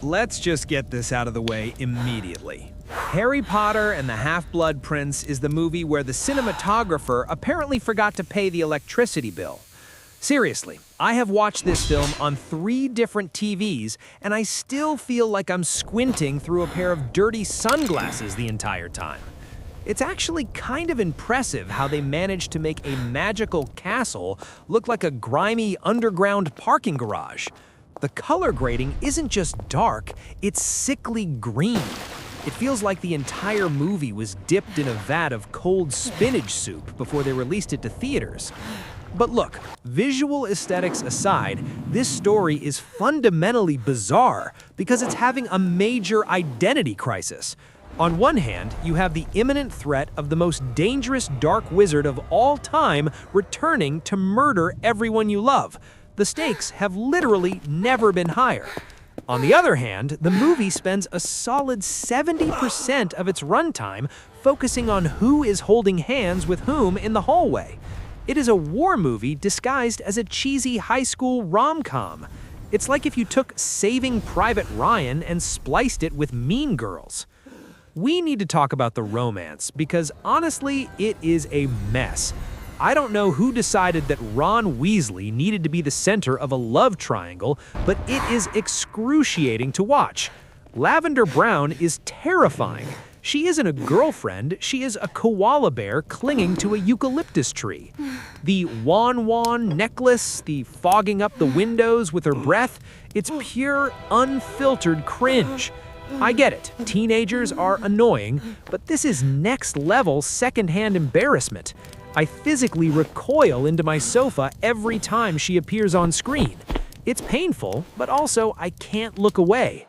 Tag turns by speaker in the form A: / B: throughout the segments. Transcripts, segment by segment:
A: Let's just get this out of the way immediately. Harry Potter and the Half-Blood Prince is the movie where the cinematographer apparently forgot to pay the electricity bill. Seriously, I have watched this film on 3 different TVs, and I still feel like I'm squinting through a pair of dirty sunglasses the entire time. It's actually kind of impressive how they managed to make a magical castle look like a grimy underground parking garage. The color grading isn't just dark, it's sickly green. It feels like the entire movie was dipped in a vat of cold spinach soup before they released it to theaters. But look, visual aesthetics aside, this story is fundamentally bizarre because it's having a major identity crisis. On one hand, you have the imminent threat of the most dangerous dark wizard of all time returning to murder everyone you love. The stakes have literally never been higher. On the other hand, the movie spends a solid 70% of its runtime focusing on who is holding hands with whom in the hallway. It is a war movie disguised as a cheesy high school rom-com. It's like if you took Saving Private Ryan and spliced it with Mean Girls. We need to talk about the romance because honestly, it is a mess. I don't know who decided that Ron Weasley needed to be the center of a love triangle, but it is excruciating to watch. Lavender Brown is terrifying. She isn't a girlfriend, she is a koala bear clinging to a eucalyptus tree. The Wan necklace, the fogging up the windows with her breath, it's pure, unfiltered cringe. I get it, teenagers are annoying, but this is next-level secondhand embarrassment. I physically recoil into my sofa every time she appears on screen. It's painful, but also I can't look away.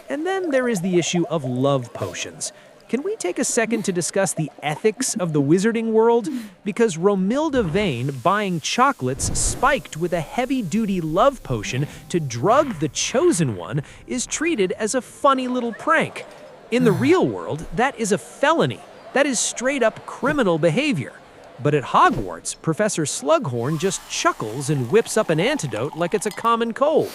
A: And then there is the issue of love potions. Can we take a second to discuss the ethics of the wizarding world? Because Romilda Vane buying chocolates spiked with a heavy-duty love potion to drug the chosen one is treated as a funny little prank. In the real world, that is a felony. That is straight-up criminal behavior. But at Hogwarts, Professor Slughorn just chuckles and whips up an antidote like it's a common cold.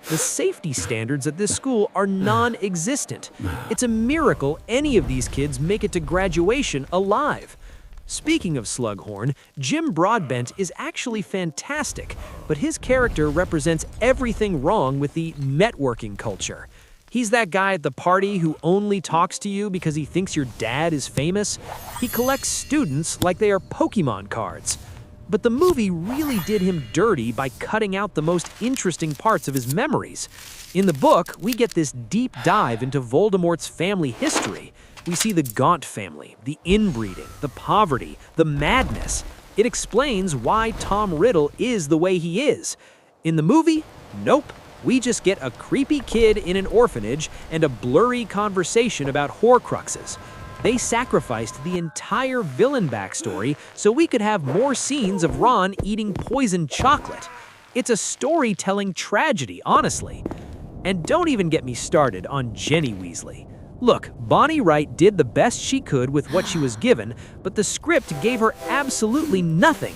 A: The safety standards at this school are non-existent. It's a miracle any of these kids make it to graduation alive. Speaking of Slughorn, Jim Broadbent is actually fantastic, but his character represents everything wrong with the networking culture. He's that guy at the party who only talks to you because he thinks your dad is famous. He collects students like they are Pokemon cards. But the movie really did him dirty by cutting out the most interesting parts of his memories. In the book, we get this deep dive into Voldemort's family history. We see the Gaunt family, the inbreeding, the poverty, the madness. It explains why Tom Riddle is the way he is. In the movie, nope. We just get a creepy kid in an orphanage and a blurry conversation about Horcruxes. They sacrificed the entire villain backstory so we could have more scenes of Ron eating poisoned chocolate. It's a storytelling tragedy, honestly. And don't even get me started on Ginny Weasley. Look, Bonnie Wright did the best she could with what she was given, but the script gave her absolutely nothing.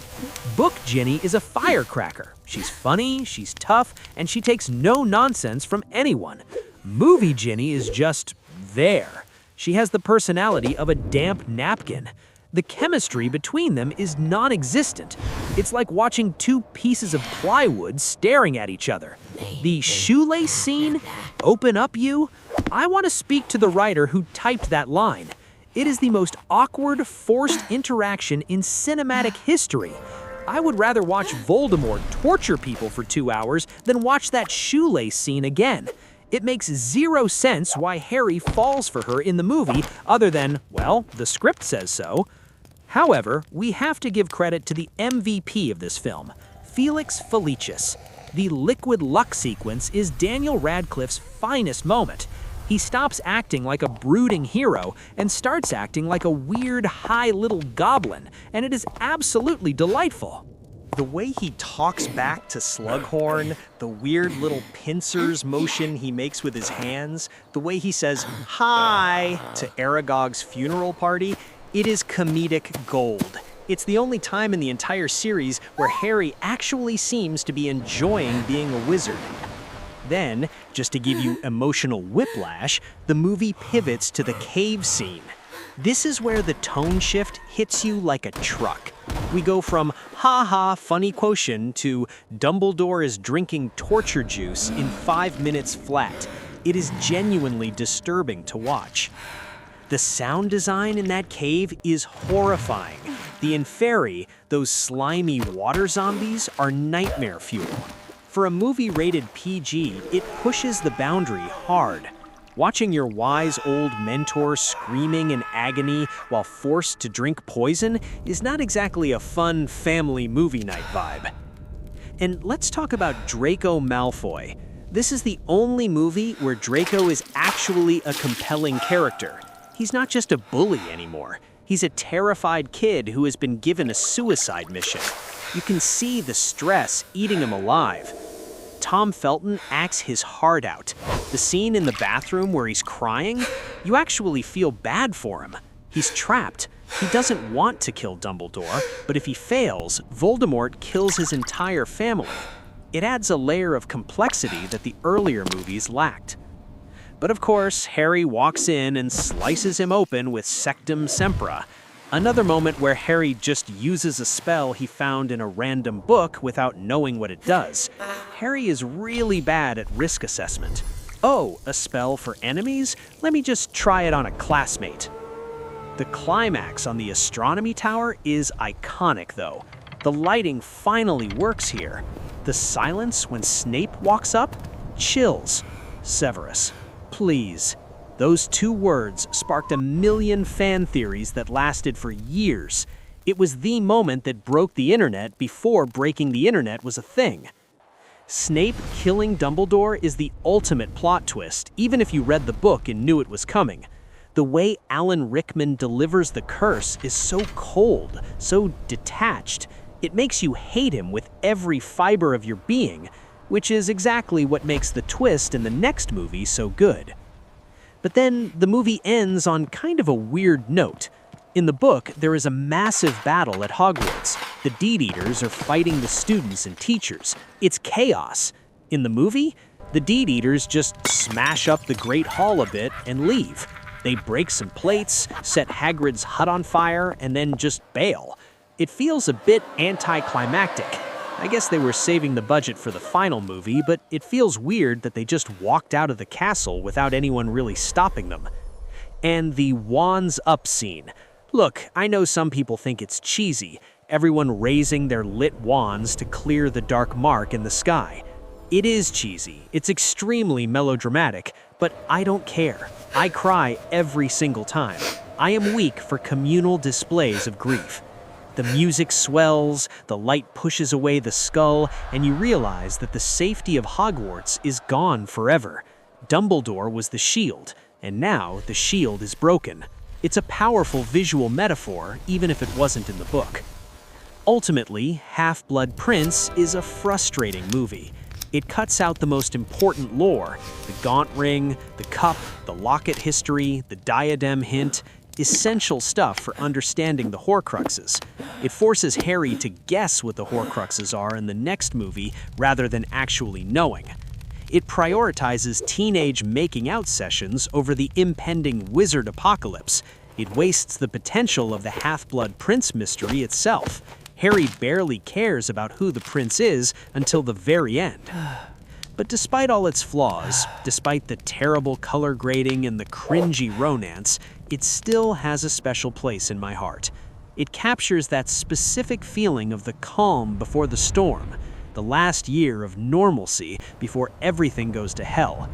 A: Book Ginny is a firecracker. She's funny, she's tough, and she takes no nonsense from anyone. Movie Ginny is just there. She has the personality of a damp napkin. The chemistry between them is non-existent. It's like watching 2 pieces of plywood staring at each other. The shoelace scene, open up you. I want to speak to the writer who typed that line. It is the most awkward, forced interaction in cinematic history. I would rather watch Voldemort torture people for 2 hours than watch that shoelace scene again. It makes 0 sense why Harry falls for her in the movie other than, well, the script says so. However, we have to give credit to the MVP of this film, Felix Felicis. The liquid luck sequence is Daniel Radcliffe's finest moment. He stops acting like a brooding hero and starts acting like a weird, high little goblin, and it is absolutely delightful.
B: The way he talks back to Slughorn, the weird little pincers motion he makes with his hands, the way he says hi to Aragog's funeral party, it is comedic gold. It's the only time in the entire series where Harry actually seems to be enjoying being a wizard. Then, just to give you emotional whiplash, the movie pivots to the cave scene. This is where the tone shift hits you like a truck. We go from ha-ha funny quotient to Dumbledore is drinking torture juice in 5 minutes flat. It is genuinely disturbing to watch. The sound design in that cave is horrifying. The Inferi, those slimy water zombies, are nightmare fuel. For a movie rated PG, it pushes the boundary hard. Watching your wise old mentor screaming in agony while forced to drink poison is not exactly a fun family movie night vibe. And let's talk about Draco Malfoy. This is the only movie where Draco is actually a compelling character. He's not just a bully anymore. He's a terrified kid who has been given a suicide mission. You can see the stress eating him alive. Tom Felton acts his heart out. The scene in the bathroom where he's crying, you actually feel bad for him. He's trapped. He doesn't want to kill Dumbledore, but if he fails, Voldemort kills his entire family. It adds a layer of complexity that the earlier movies lacked. But of course, Harry walks in and slices him open with Sectum Sempra, another moment where Harry just uses a spell he found in a random book without knowing what it does. Harry is really bad at risk assessment. Oh, a spell for enemies? Let me just try it on a classmate. The climax on the astronomy tower is iconic, though. The lighting finally works here. The silence when Snape walks up? Chills. Severus, please. Those 2 words sparked a million fan theories that lasted for years. It was the moment that broke the internet before breaking the internet was a thing. Snape killing Dumbledore is the ultimate plot twist, even if you read the book and knew it was coming. The way Alan Rickman delivers the curse is so cold, so detached. It makes you hate him with every fiber of your being, which is exactly what makes the twist in the next movie so good. But then the movie ends on kind of a weird note. In the book, there is a massive battle at Hogwarts. The Deed Eaters are fighting the students and teachers. It's chaos. In the movie, the Deed Eaters just smash up the Great Hall a bit and leave. They break some plates, set Hagrid's hut on fire, and then just bail. It feels a bit anticlimactic. I guess they were saving the budget for the final movie, but it feels weird that they just walked out of the castle without anyone really stopping them. And the wands up scene. Look, I know some people think it's cheesy, everyone raising their lit wands to clear the dark mark in the sky. It is cheesy, it's extremely melodramatic, but I don't care. I cry every single time. I am weak for communal displays of grief. The music swells, the light pushes away the skull, and you realize that the safety of Hogwarts is gone forever. Dumbledore was the shield, and now the shield is broken. It's a powerful visual metaphor, even if it wasn't in the book. Ultimately, Half-Blood Prince is a frustrating movie. It cuts out the most important lore, the Gaunt ring, the cup, the locket history, the diadem hint, essential stuff for understanding the Horcruxes. It forces Harry to guess what the Horcruxes are in the next movie rather than actually knowing. It prioritizes teenage making-out sessions over the impending wizard apocalypse. It wastes the potential of the Half-Blood Prince mystery itself. Harry barely cares about who the prince is until the very end. But despite all its flaws, despite the terrible color grading and the cringy romance, it still has a special place in my heart. It captures that specific feeling of the calm before the storm, the last year of normalcy before everything goes to hell.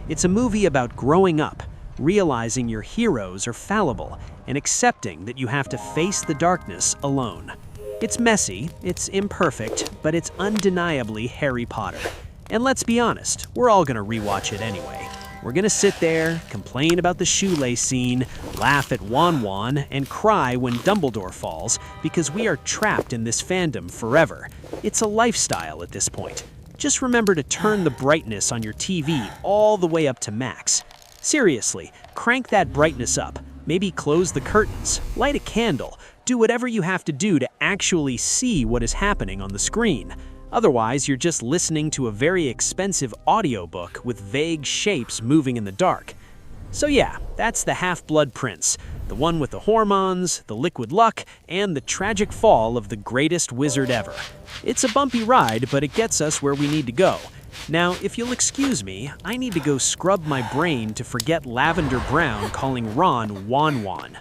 B: It's a movie about growing up, realizing your heroes are fallible, and accepting that you have to face the darkness alone. It's messy, it's imperfect, but it's undeniably Harry Potter. And let's be honest, we're all gonna rewatch it anyway. We're gonna sit there, complain about the shoelace scene, laugh at Wan and cry when Dumbledore falls because we are trapped in this fandom forever. It's a lifestyle at this point. Just remember to turn the brightness on your TV all the way up to max. Seriously, crank that brightness up. Maybe close the curtains, light a candle, do whatever you have to do to actually see what is happening on the screen.
C: Otherwise, you're just listening to a very expensive audiobook with vague shapes moving in the dark. So yeah, that's the Half-Blood Prince, the one with the hormones, the liquid luck, and the tragic fall of the greatest wizard ever. It's a bumpy ride, but it gets us where we need to go. Now, if you'll excuse me, I need to go scrub my brain to forget Lavender Brown calling Ron Wan Wan.